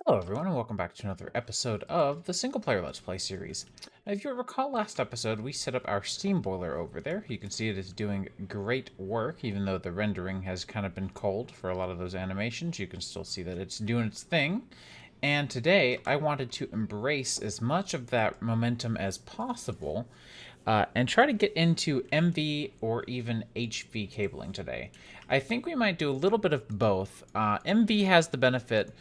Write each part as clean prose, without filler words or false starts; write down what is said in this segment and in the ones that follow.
Hello everyone and welcome back to another episode of the single player Let's Play series. If you recall last episode, we set up our steam boiler over there. You can see it is doing great work, even though the rendering has kind of been cold for a lot of those animations. You can still see that it's doing its thing. And today I wanted to embrace as much of that momentum as possible and try to get into MV or even HV cabling today. I think we might do a little bit of both. MV has the benefit,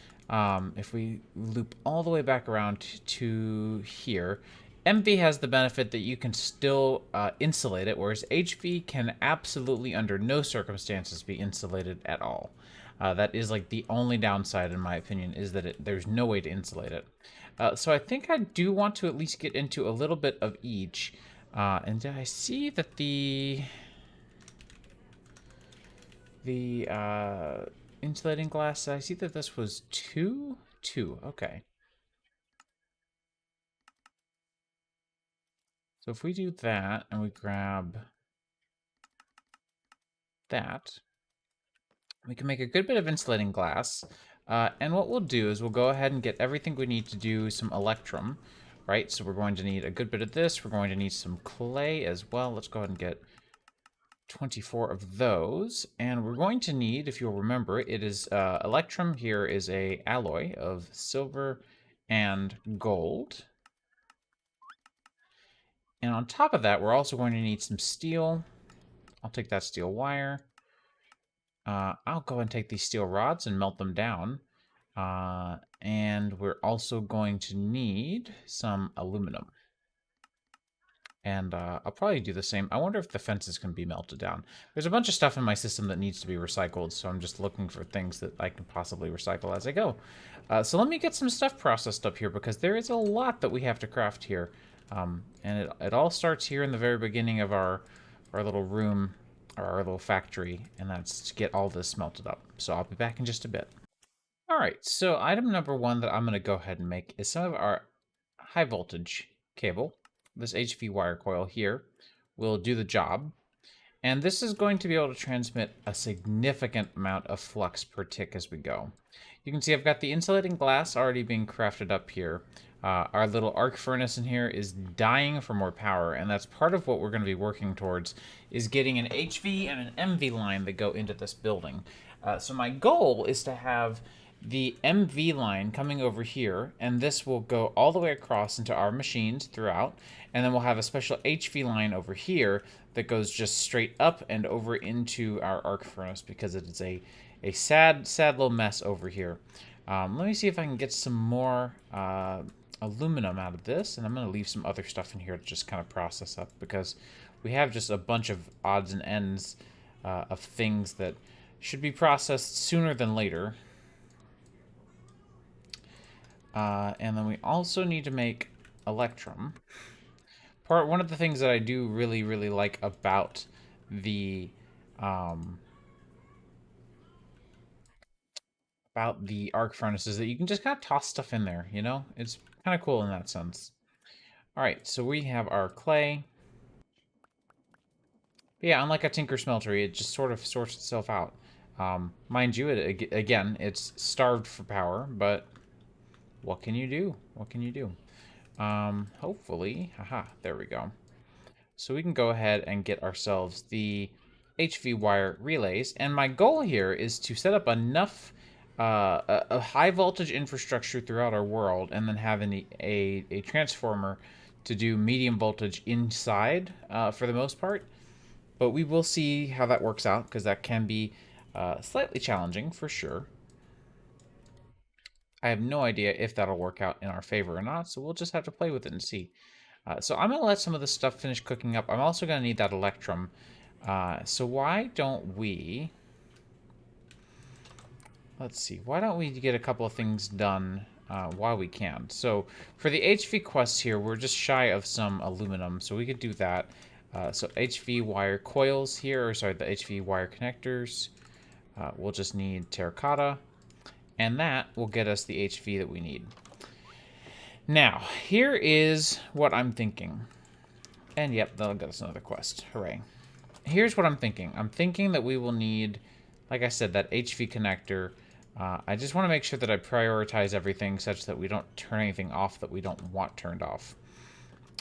if we loop all the way back around to here, MV has the benefit that you can still insulate it, whereas HV can absolutely under no circumstances be insulated at all. That is like the only downside, in my opinion, is that there's no way to insulate it. So I think I do want to at least get into a little bit of each. And I see that the insulating glass, I see that this was two. Okay. So if we do that and we grab that, we can make a good bit of insulating glass. And what we'll do is we'll go ahead and get everything we need to do some electrum, right? So we're going to need a good bit of this. We're going to need some clay as well. Let's go ahead and get 24 of those, and we're going to need, if you'll remember, it is electrum here is a alloy of silver and gold, and on top of that we're also going to need some steel. I'll take that steel wire. I'll go and take these steel rods and melt them down, and we're also going to need some aluminum. And I'll probably do the same. I wonder if the fences can be melted down. There's a bunch of stuff in my system that needs to be recycled, so I'm just looking for things that I can possibly recycle as I go. So let me get some stuff processed up here, because there is a lot that we have to craft here. And it all starts here in the very beginning of our little room, or our little factory, and that's to get all this melted up. So I'll be back in just a bit. All right, so item number one that I'm going to go ahead and make is some of our high voltage cable. This HV wire coil here will do the job. And this is going to be able to transmit a significant amount of flux per tick as we go. You can see I've got the insulating glass already being crafted up here. Our little arc furnace in here is dying for more power, and that's part of what we're going to be working towards, is getting an HV and an MV line that go into this building. So my goal is to have the MV line coming over here, and this will go all the way across into our machines throughout, and then we'll have a special HV line over here that goes just straight up and over into our arc furnace, because it is a sad little mess over here. Let me see if I can get some more aluminum out of this, and I'm going to leave some other stuff in here to just kind of process up, because we have just a bunch of odds and ends of things that should be processed sooner than later. And then we also need to make electrum. One of the things that I do really like about the arc furnace is that you can just kind of toss stuff in there, you know? It's kind of cool in that sense. All right, so we have our clay. But yeah, unlike a tinker smeltery, it just sort of sorts itself out. Mind you, again, it's starved for power, but what can you do? What can you do? Hopefully, haha, there we go. So we can go ahead and get ourselves the HV wire relays, and my goal here is to set up enough a high voltage infrastructure throughout our world, and then have a transformer to do medium voltage inside for the most part. But we will see how that works out, because that can be slightly challenging for sure. I have no idea if that'll work out in our favor or not, so we'll just have to play with it and see. So I'm going to let some of this stuff finish cooking up. I'm also going to need that electrum. So why don't we... Let's see. Why don't we get a couple of things done while we can? So for the HV quest here, we're just shy of some aluminum, so we could do that. So HV wire coils here, or sorry, the HV wire connectors. We'll just need terracotta. And that will get us the HV that we need. Now, here is what I'm thinking. And yep, that'll get us another quest. Hooray. Here's what I'm thinking. I'm thinking that we will need, like I said, that HV connector I just want to make sure that I prioritize everything such that we don't turn anything off that we don't want turned off.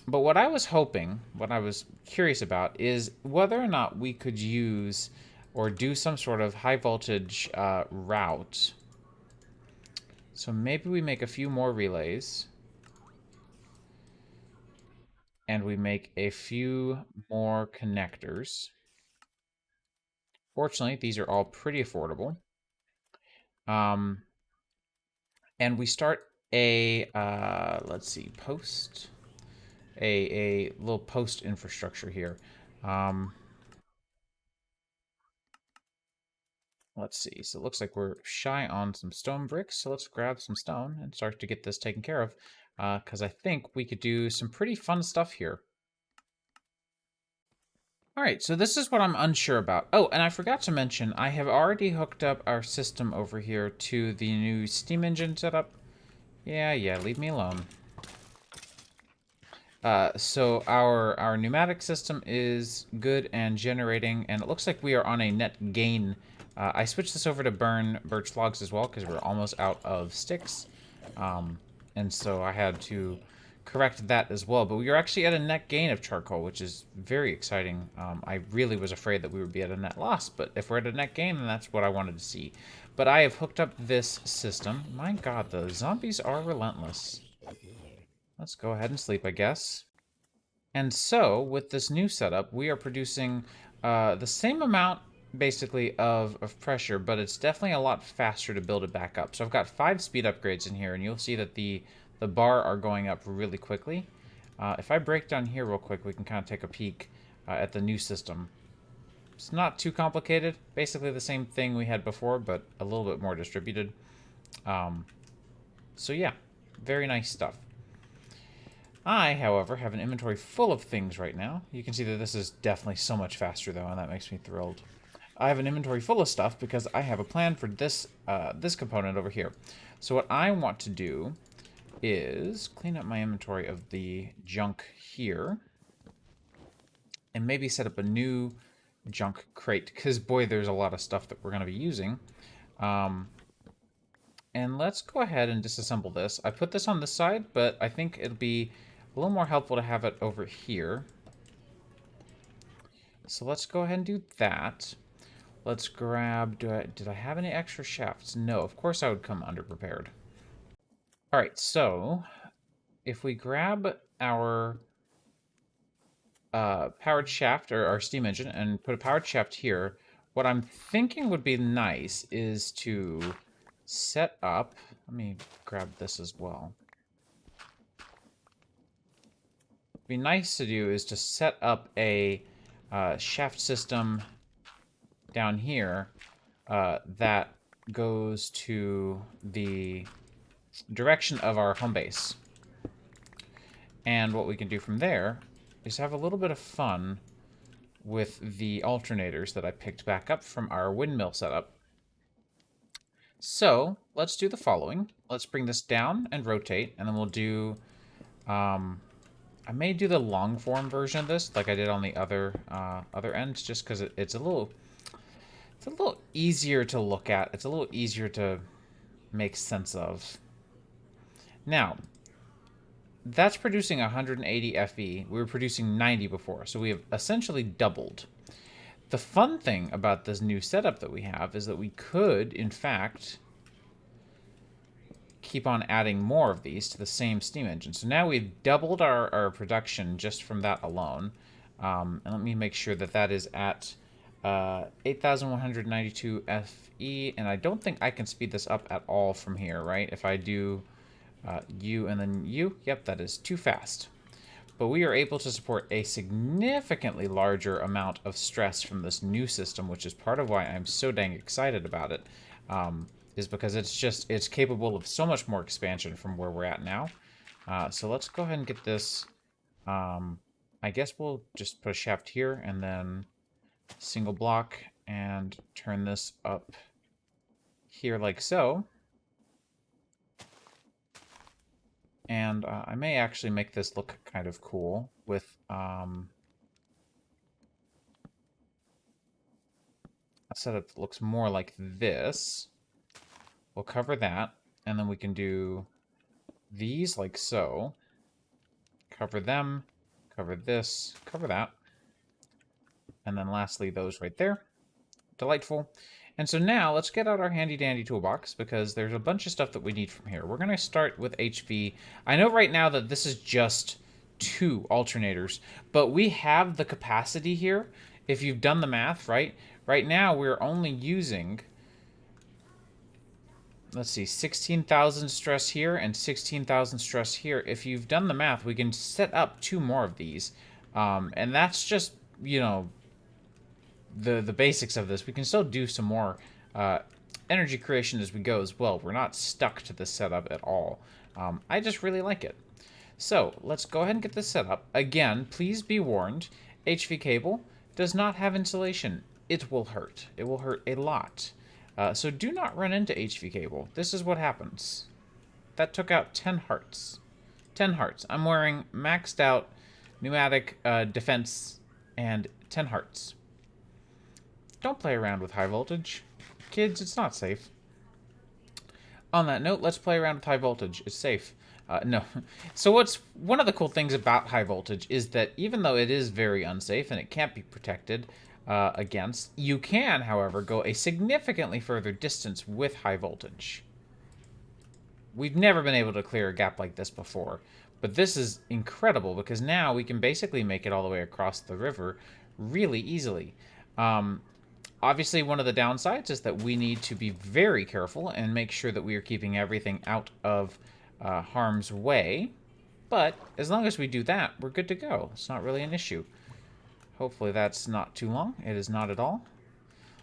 But what I was hoping, what I was curious about, is whether or not we could use or do some sort of high voltage route. So maybe we make a few more relays. And we make a few more connectors. Fortunately, these are all pretty affordable. And we start a, let's see, a little post infrastructure here. Let's see, so it looks like we're shy on some stone bricks, so let's grab some stone and start to get this taken care of, because I think we could do some pretty fun stuff here. All right, so this is what I'm unsure about. Oh, and I forgot to mention, I have already hooked up our system over here to the new steam engine setup. Yeah, leave me alone. So our pneumatic system is good and generating, and it looks like we are on a net gain. I switched this over to burn birch logs as well because we're almost out of sticks, and so I had to correct that as well. But we are actually at a net gain of charcoal, which is very exciting. I really was afraid that we would be at a net loss, but if we're at a net gain, then that's what I wanted to see. But I have hooked up this system. My God, the zombies are relentless. Let's go ahead and sleep, I guess. And so, with this new setup, we are producing the same amount, basically, of pressure, but it's definitely a lot faster to build it back up. So I've got 5 speed upgrades in here, and you'll see that the bar are going up really quickly. If I break down here real quick, we can kind of take a peek at the new system. It's not too complicated. Basically the same thing we had before, but a little bit more distributed. So yeah, very nice stuff. I, however, have an inventory full of things right now. You can see that this is definitely so much faster, though, and that makes me thrilled. I have an inventory full of stuff because I have a plan for this this component over here. So what I want to do is clean up my inventory of the junk here, and maybe set up a new junk crate, because boy, there's a lot of stuff that we're going to be using. And let's go ahead and disassemble this. I put this on this side, but I think it'll be a little more helpful to have it over here. So let's go ahead and do that. Let's grab, did I have any extra shafts? No, of course I would come underprepared. All right, so if we grab our powered shaft, or our steam engine, and put a powered shaft here, what I'm thinking would be nice is to set up, let me grab this as well. What'd be nice to do is to set up a shaft system down here that goes to the direction of our home base. And what we can do from there is have a little bit of fun with the alternators that I picked back up from our windmill setup. So let's do the following. Let's bring this down and rotate, and then we'll do, I may do the long form version of this like I did on the other ends, just because it's a little easier to look at. It's a little easier to make sense of. Now, that's producing 180 FE. We were producing 90 before, so we have essentially doubled. The fun thing about this new setup that we have is that we could, in fact, keep on adding more of these to the same steam engine. So now we've doubled our production just from that alone. And let me make sure that that is at 8,192 FE, and I don't think I can speed this up at all from here, right? If I do U and then U, yep, that is too fast. But we are able to support a significantly larger amount of stress from this new system, which is part of why I'm so dang excited about it, is because it's capable of so much more expansion from where we're at now. So let's go ahead and get this. I guess we'll just put a shaft here and then single block and turn this up here like so. And I may actually make this look kind of cool with a setup that looks more like this. We'll cover that, and then we can do these like so. Cover them, cover this, cover that. And then lastly, those right there. Delightful. And so now let's get out our handy dandy toolbox because there's a bunch of stuff that we need from here. We're going to start with HV. I know right now that this is just 2 alternators, but we have the capacity here. If you've done the math, right? Right now we're only using, let's see, 16,000 stress here and 16,000 stress here. If you've done the math, we can set up 2 more of these. And that's just, you know, the basics of this. We can still do some more energy creation as we go as well. We're not stuck to this setup at all. I just really like it. So let's go ahead and get this set up. Again, please be warned, HV cable does not have insulation. It will hurt. It will hurt a lot. So do not run into HV cable. This is what happens. That took out 10 hearts. 10 hearts. I'm wearing maxed out pneumatic defense and 10 hearts. Don't play around with high voltage. Kids, it's not safe. On that note, let's play around with high voltage. It's safe. No. So what's one of the cool things about high voltage is that even though it is very unsafe and it can't be protected against, you can, however, go a significantly further distance with high voltage. We've never been able to clear a gap like this before, but this is incredible because now we can basically make it all the way across the river really easily. Obviously, one of the downsides is that we need to be very careful and make sure that we are keeping everything out of harm's way. But as long as we do that, we're good to go. It's not really an issue. Hopefully that's not too long. It is not at all.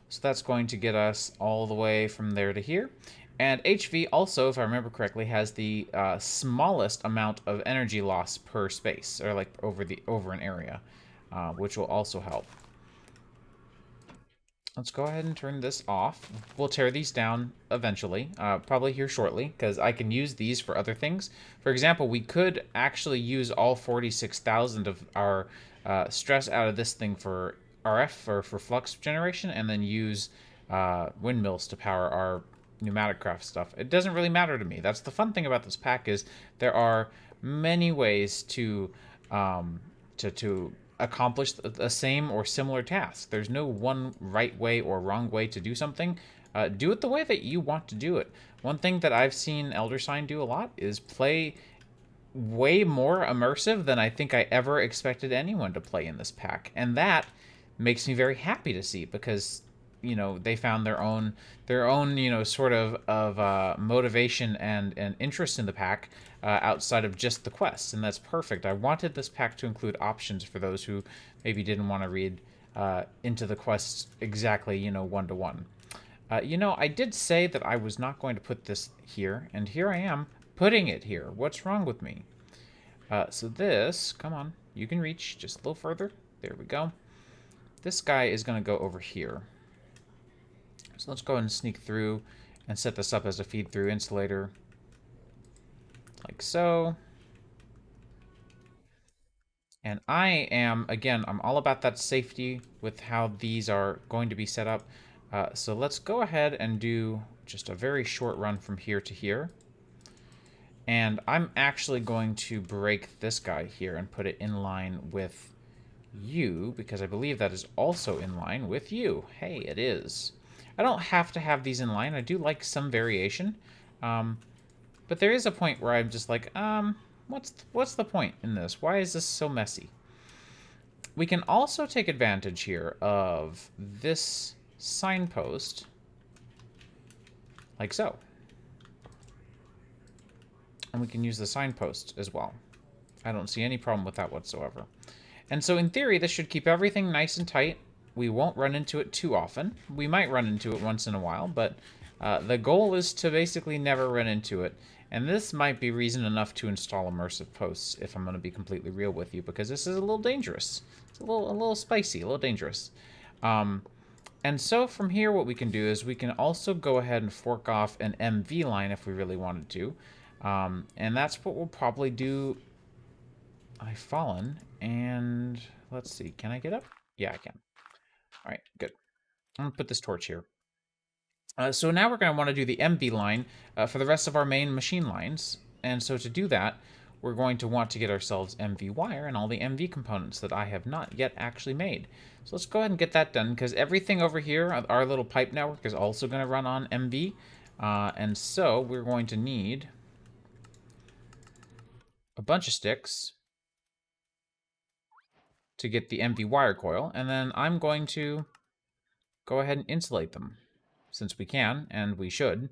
So that's going to get us all the way from there to here. And HV also, if I remember correctly, has the smallest amount of energy loss per space, or like over an area, which will also help. Let's go ahead and turn this off. We'll tear these down eventually, probably here shortly, because I can use these for other things. For example, we could actually use all 46,000 of our stress out of this thing for RF, or for flux generation, and then use windmills to power our pneumatic craft stuff. It doesn't really matter to me. That's the fun thing about this pack, is there are many ways to accomplish the same or similar task. There's no one right way or wrong way to do something. Do it the way that you want to do it. One thing that I've seen Elder Sign do a lot is play way more immersive than I think I ever expected anyone to play in this pack. And that makes me very happy to see, because, you know, they found their own you know, sort of motivation and interest in the pack outside of just the quests, and that's perfect. I wanted this pack to include options for those who maybe didn't want to read into the quests exactly, you know, one-to-one. You know, I did say that I was not going to put this here, and here I am putting it here. What's wrong with me? So this, come on, you can reach just a little further. There we go. This guy is going to go over here. So let's go ahead and sneak through and set this up as a feed-through insulator, like so. And I am, again, I'm all about that safety with how these are going to be set up. So let's go ahead and do just a very short run from here to here. And I'm actually going to break this guy here and put it in line with you, because I believe that is also in line with you. Hey, it is. I don't have to have these in line. I do like some variation. But there is a point where I'm just like, what's the point in this? Why is this so messy? We can also take advantage here of this signpost, like so. And we can use the signpost as well. I don't see any problem with that whatsoever. And so in theory, this should keep everything nice and tight. We won't run into it too often. We might run into it once in a while, but the goal is to basically never run into it. And this might be reason enough to install immersive posts, if I'm going to be completely real with you, because this is a little dangerous. It's a little spicy, a little dangerous. And so from here, what we can do is we can also go ahead and fork off an MV line if we really wanted to. And that's what we'll probably do. I've fallen, and let's see, can I get up? Yeah, I can. All right, good. I'm gonna put this torch here. So now we're going to want to do the MV line for the rest of our main machine lines. And so to do that, we're going to want to get ourselves MV wire and all the MV components that I have not yet actually made. So let's go ahead and get that done, because everything over here, our little pipe network, is also going to run on MV. And so we're going to need a bunch of sticks to get the MV wire coil, and then I'm going to go ahead and insulate them, since we can, and we should.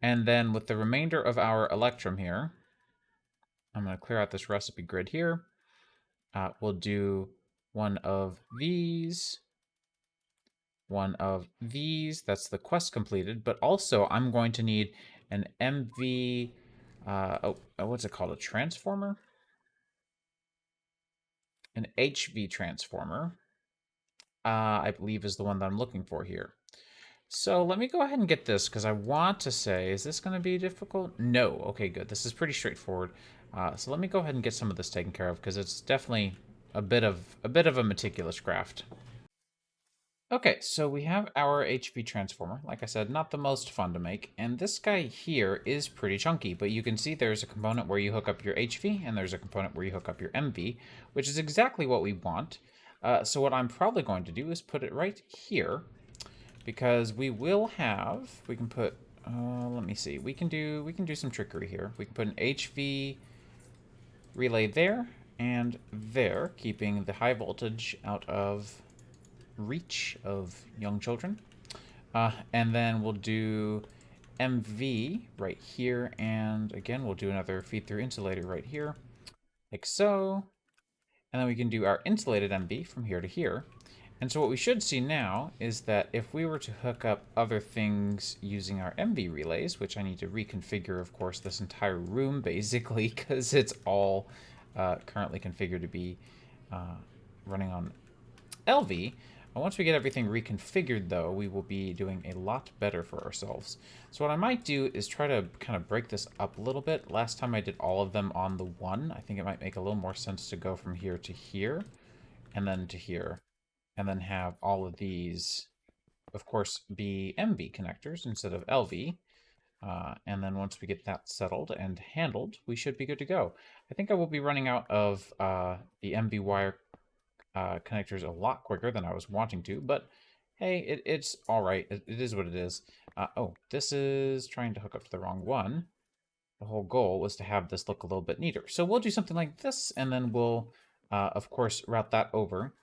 And then with the remainder of our electrum here, I'm going to clear out this recipe grid here. We'll do one of these, one of these. That's the quest completed. But also, I'm going to need an MV, what's it called? A transformer? An HV transformer, I believe is the one that I'm looking for here. So let me go ahead and get this, because I want to say, is this going to be difficult? No. Okay, good. This is pretty straightforward. So let me go ahead and get some of this taken care of, because it's definitely a bit of a meticulous craft. Okay, so we have our HV transformer. Like I said, not the most fun to make, and this guy here is pretty chunky, but you can see there's a component where you hook up your HV, and there's a component where you hook up your MV, which is exactly what we want. So what I'm probably going to do is put it right here, because we will have, we can put, let me see, we can do some trickery here. We can put an HV relay there and there, keeping the high voltage out of reach of young children. And then we'll do MV right here, and again, we'll do another feed-through insulator right here, like so. And then we can do our insulated MV from here to here. And so what we should see now is that if we were to hook up other things using our MV relays, which I need to reconfigure, of course, this entire room, basically, because it's all currently configured to be running on LV. Once we get everything reconfigured, though, we will be doing a lot better for ourselves. So what I might do is try to kind of break this up a little bit. Last time I did all of them on the one. I think it might make a little more sense to go from here to here, and then to here, and then have all of these, of course, be MV connectors instead of LV. And then once we get that settled and handled, we should be good to go. I think I will be running out of the MV wire connectors a lot quicker than I was wanting to, but hey, it's all right. It is what it is. Oh, this is trying to hook up to the wrong one. The whole goal was to have this look a little bit neater. So we'll do something like this, and then we'll, of course, route that over.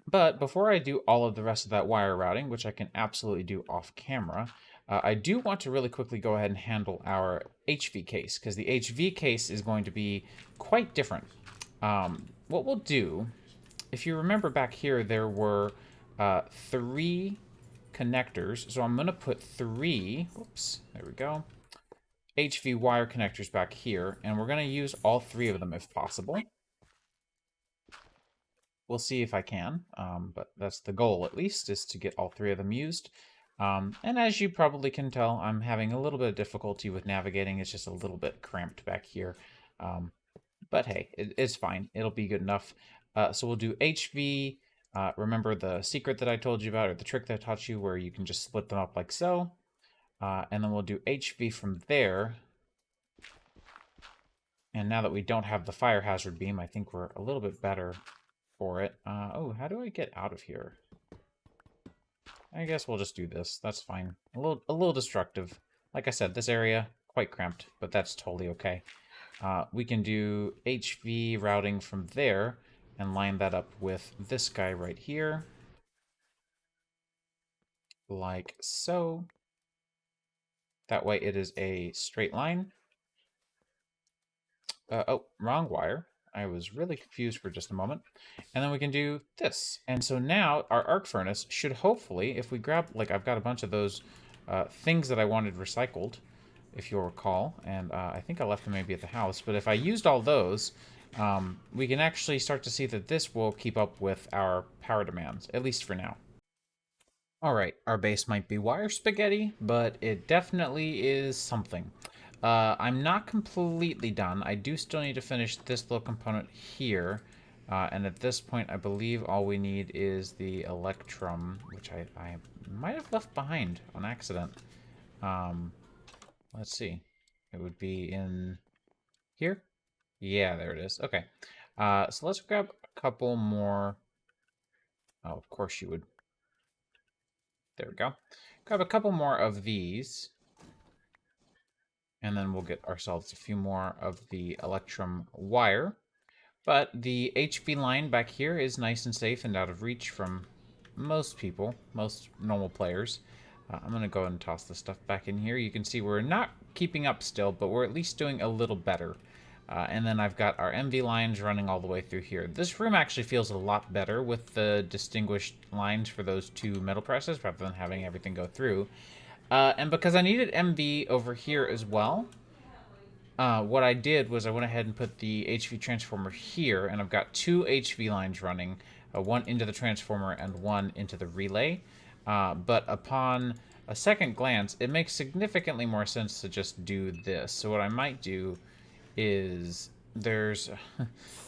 But before I do all of the rest of that wire routing, which I can absolutely do off camera, I do want to really quickly go ahead and handle our HV case, because the HV case is going to be quite different. What we'll do, if you remember back here, there were 3 connectors. So I'm going to put 3, whoops, there we go, HV wire connectors back here, and we're going to use all 3 of them if possible. We'll see if I can, but that's the goal, at least, is to get all 3 of them used. And as you probably can tell, I'm having a little bit of difficulty with navigating. It's just a little bit cramped back here. But hey, it's fine. It'll be good enough. So we'll do HV. Remember the secret that I told you about, or the trick that I taught you, where you can just split them up like so. And then we'll do HV from there. And now that we don't have the fire hazard beam, I think we're a little bit better for it. Oh, how do I get out of here? I guess we'll just do this. That's fine. A little destructive. Like I said, this area, quite cramped, but that's totally okay. We can do HV routing from there and line that up with this guy right here. Like so. That way it is a straight line. Oh, wrong wire. I was really confused for just a moment. And then we can do this. And so now our arc furnace should hopefully, if we grab, like I've got a bunch of those things that I wanted recycled, if you'll recall, and I think I left them maybe at the house, but if I used all those, we can actually start to see that this will keep up with our power demands, at least for now. Alright, our base might be wire spaghetti, but it definitely is something. I'm not completely done. I do still need to finish this little component here. And at this point, I believe all we need is the electrum, which I might have left behind on accident. Let's see. It would be in here? Yeah, there it is. Okay. So let's grab a couple more. Oh, of course you would. There we go. Grab a couple more of these. And then we'll get ourselves a few more of the electrum wire. But the HV line back here is nice and safe and out of reach from most people, most normal players. I'm going to go ahead and toss this stuff back in here. You can see we're not keeping up still, but we're at least doing a little better. And then I've got our MV lines running all the way through here. This room actually feels a lot better with the distinguished lines for those two metal presses rather than having everything go through. And because I needed MV over here as well, what I did was I went ahead and put the HV transformer here, and I've got two HV lines running, one into the transformer and one into the relay. But upon a second glance, it makes significantly more sense to just do this. So what I might do is there's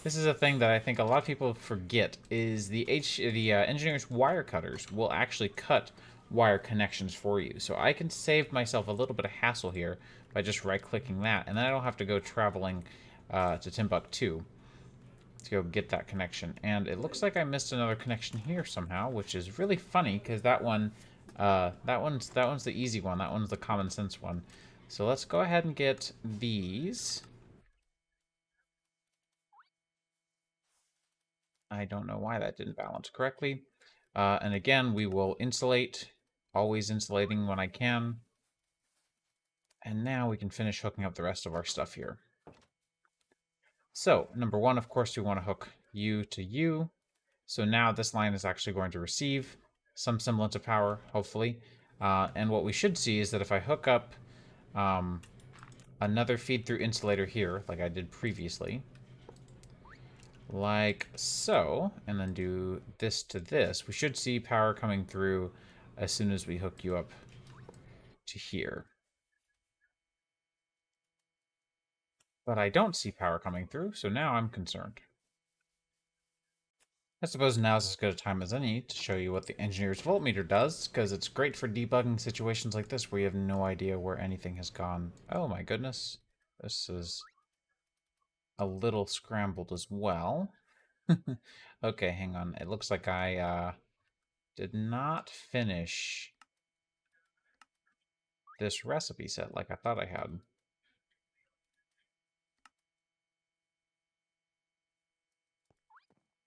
this is a thing that I think a lot of people forget is the engineer's wire cutters will actually cut wire connections for you. So I can save myself a little bit of hassle here by just right-clicking that, and then I don't have to go traveling to Timbuktu to go get that connection. And it looks like I missed another connection here somehow, which is really funny because that one's the easy one. That one's the common sense one. So let's go ahead and get these. I don't know why that didn't balance correctly. And again, we will insulate, always insulating when I can. And now we can finish hooking up the rest of our stuff here. So, number one, of course, we want to hook U to U. So now this line is actually going to receive some semblance of power, hopefully. And what we should see is that if I hook up another feed-through insulator here, like I did previously, like so, and then do this to this, we should see power coming through as soon as we hook you up to here. But I don't see power coming through, so now I'm concerned. I suppose now's as good a time as any to show you what the engineer's voltmeter does, because it's great for debugging situations like this where you have no idea where anything has gone. Oh my goodness. This is a little scrambled as well. Okay, hang on. It looks like I did not finish this recipe set like I thought I had.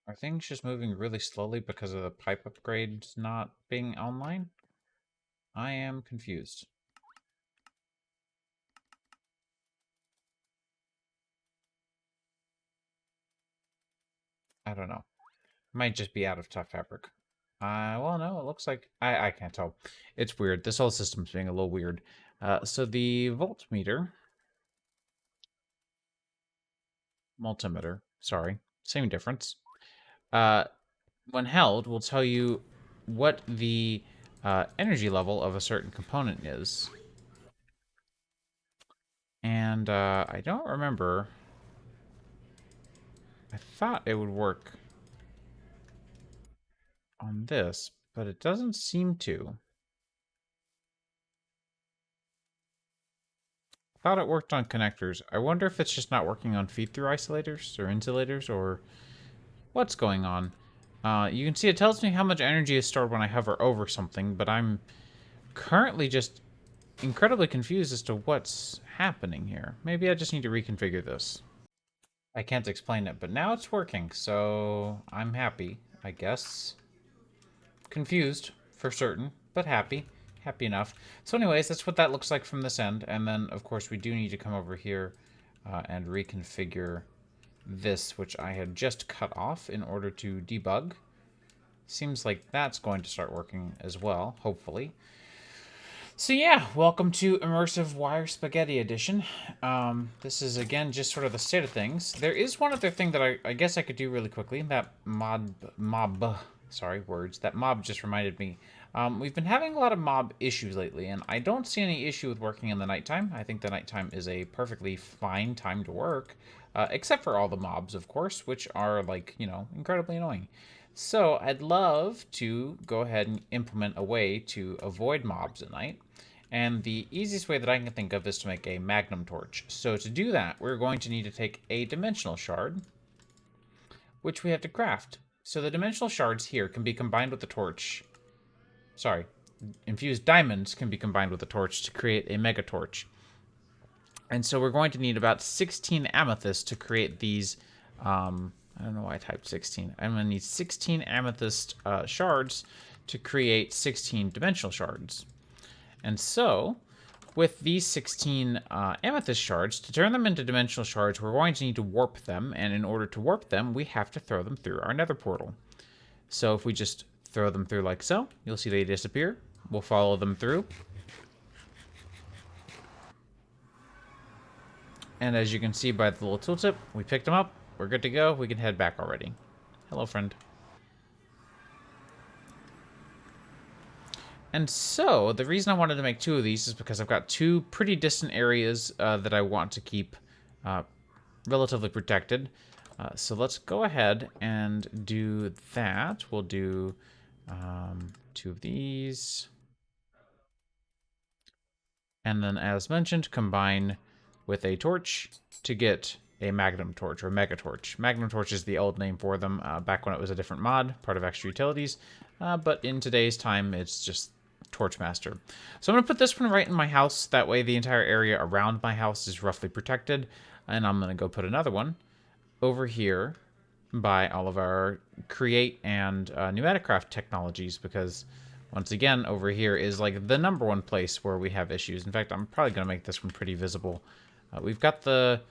Are things just moving really slowly because of the pipe upgrades not being online? I am confused. I don't know. Might just be out of tough fabric. Well, no, it looks like... I can't tell. It's weird. This whole system's being a little weird. So the voltmeter... Multimeter, sorry. Same difference. When held, will tell you what the energy level of a certain component is. And I don't remember... I thought it would work on this, but it doesn't seem to. I thought it worked on connectors. I wonder if it's just not working on feed-through isolators or insulators or what's going on. You can see it tells me how much energy is stored when I hover over something, but I'm currently just incredibly confused as to what's happening here. Maybe I just need to reconfigure this. I can't explain it, but now it's working, so I'm happy, I guess. Confused, for certain, but happy. Happy enough. So anyways, that's what that looks like from this end. And then, of course, we do need to come over here and reconfigure this, which I had just cut off in order to debug. Seems like that's going to start working as well, hopefully. So yeah, welcome to Immersive Wire Spaghetti Edition. This is, again, just sort of the state of things. There is one other thing that I guess I could do really quickly. That mob just reminded me. We've been having a lot of mob issues lately, and I don't see any issue with working in the nighttime. I think the nighttime is a perfectly fine time to work, except for all the mobs, of course, which are, like, you know, incredibly annoying. So I'd love to go ahead and implement a way to avoid mobs at night. And the easiest way that I can think of is to make a magnum torch. So to do that, we're going to need to take a dimensional shard, which we have to craft. So the dimensional shards here can be combined with the torch. Sorry, infused diamonds can be combined with the torch to create a mega torch. And so we're going to need about 16 amethyst to create these. I don't know why I typed 16. I'm going to need 16 amethyst shards to create 16 dimensional shards. And so, with these 16 amethyst shards, to turn them into dimensional shards, we're going to need to warp them. And in order to warp them, we have to throw them through our nether portal. So if we just throw them through like so, you'll see they disappear. We'll follow them through. And as you can see by the little tooltip, we picked them up. We're good to go. We can head back already. Hello, friend. And so, the reason I wanted to make two of these is because I've got two pretty distant areas that I want to keep relatively protected. So let's go ahead and do that. We'll do two of these. And then, as mentioned, combine with a torch to get a magnum torch or mega torch. Magnum torch is the old name for them back when it was a different mod, part of extra utilities. But in today's time, it's just Torchmaster. So I'm going to put this one right in my house. That way the entire area around my house is roughly protected. And I'm going to go put another one over here by all of our create and pneumaticraft technologies, because once again, over here is like the #1 place where we have issues. In fact, I'm probably going to make this one pretty visible. We've got the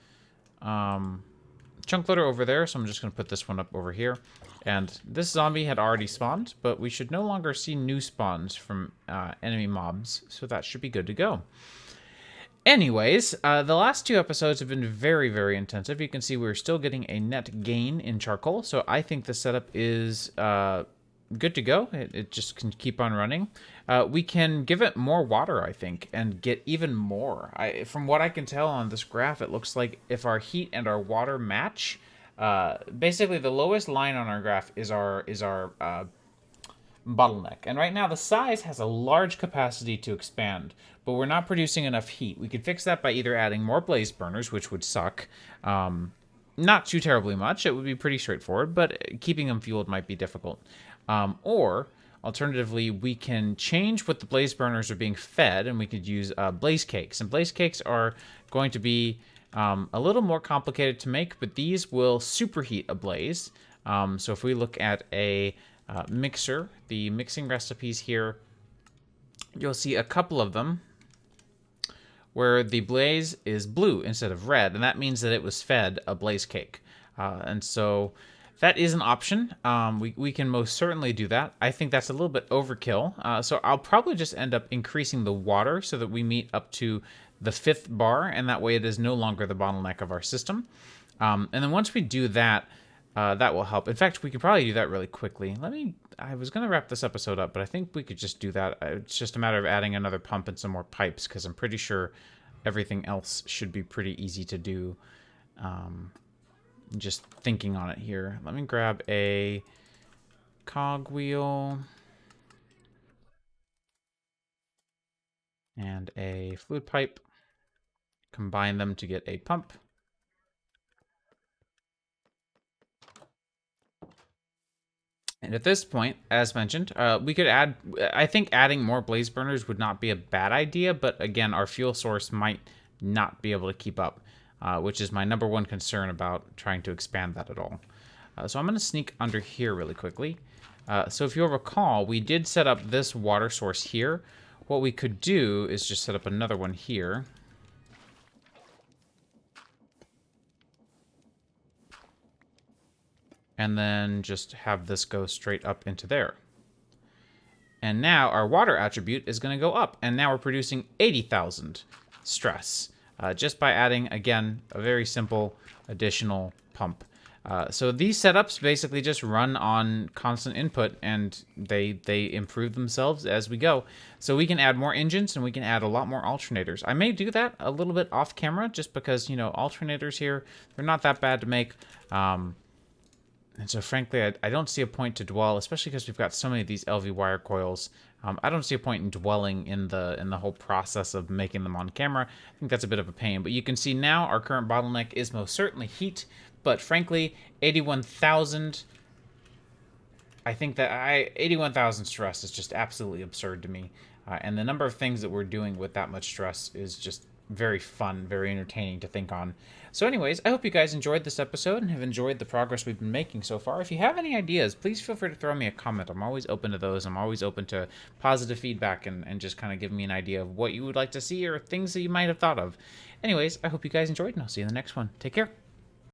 chunk loader over there, so I'm just going to put this one up over here. And this zombie had already spawned, but we should no longer see new spawns from enemy mobs, so that should be good to go. Anyways, the last 2 episodes have been very, very intensive. You can see we're still getting a net gain in charcoal, so I think the setup is good to go. It just can keep on running. We can give it more water, I think, and get even more. From what I can tell on this graph, it looks like if our heat and our water match, basically the lowest line on our graph is our bottleneck. And right now the size has a large capacity to expand, but we're not producing enough heat. We could fix that by either adding more blaze burners, which would suck. Not too terribly much. It would be pretty straightforward, but keeping them fueled might be difficult. Or alternatively, we can change what the blaze burners are being fed, and we could use blaze cakes. And blaze cakes are going to be a little more complicated to make, but these will superheat a blaze. So if we look at a mixer, the mixing recipes here, you'll see a couple of them where the blaze is blue instead of red, and that means that it was fed a blaze cake. And so that is an option. We can most certainly do that. I think that's a little bit overkill. So I'll probably just end up increasing the water so that we meet up to the 5th bar, and that way it is no longer the bottleneck of our system. And then once we do that, that will help. In fact, we could probably do that really quickly. I was going to wrap this episode up, but I think we could just do that. It's just a matter of adding another pump and some more pipes, because I'm pretty sure everything else should be pretty easy to do. Just thinking on it here. Let me grab a cogwheel and a fluid pipe. Combine them to get a pump. And at this point, as mentioned, we could add, I think adding more blaze burners would not be a bad idea, but again, our fuel source might not be able to keep up, which is my #1 concern about trying to expand that at all. So I'm going to sneak under here really quickly. So if you'll recall, we did set up this water source here. What we could do is just set up another one here. And then just have this go straight up into there. And now our water attribute is going to go up. And now we're producing 80,000 stress. Just by adding, again, a very simple additional pump. So these setups basically just run on constant input, and they improve themselves as we go. So we can add more engines, and we can add a lot more alternators. I may do that a little bit off camera, just because, you know, alternators here, they're not that bad to make. And so frankly, I don't see a point to dwell, especially because we've got so many of these LV wire coils. I don't see a point in dwelling in the whole process of making them on camera. I think that's a bit of a pain. But you can see now our current bottleneck is most certainly heat. But frankly, 81,000, I think that 81,000 stress is just absolutely absurd to me. And the number of things that we're doing with that much stress is just very fun, very entertaining to think on. So anyways, I hope you guys enjoyed this episode and have enjoyed the progress we've been making so far. If you have any ideas, please feel free to throw me a comment. I'm always open to those. I'm always open to positive feedback and just kind of give me an idea of what you would like to see or things that you might have thought of. Anyways, I hope you guys enjoyed, and I'll see you in the next one. Take care.